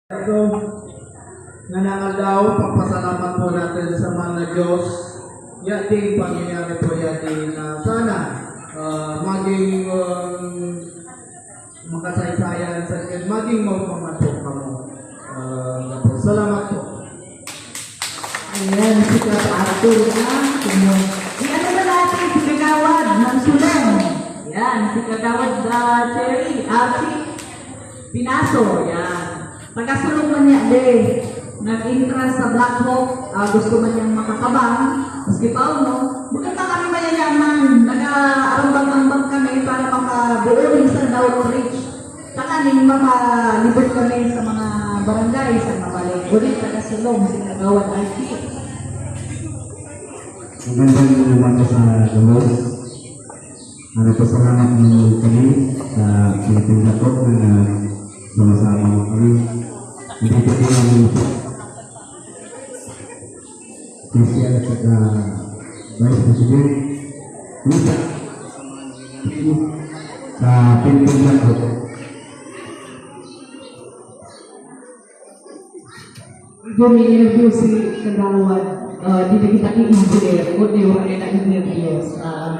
Ito, nanangalaw, papasalamat po natin sa mga Diyos. Yating pangyayari po yating sana maging makasaysayan sa maging maupamatok kamo. Salamat po. Ayan, si Arthur na. Ano na natin si Kagawad ng Sulong? Yan, si Kagawad Cherry, Archie Pinaso. Yan. Pagkasulong man niya, nag-interest sa Black Hawk, gusto man niyang makakabang, maski pa no, bukan pa kami mayayaman, nag-arambang-ambang kami para makabuuling sa outreach. Saka ning makalibot kami sa mga barangay, sa mabalik. Ulit pagkasulong, si Kagawad Archie. Magandang umaga sa Diyos. Pasalamat ng kami sa Philippine Talk na sama-sama mo kami. Hindi ko din namin Christian at Vice President Lisa sa Philippine Talk. Gumi-interview si Kagawad, di na kita i-engineer, o di wala na interview sa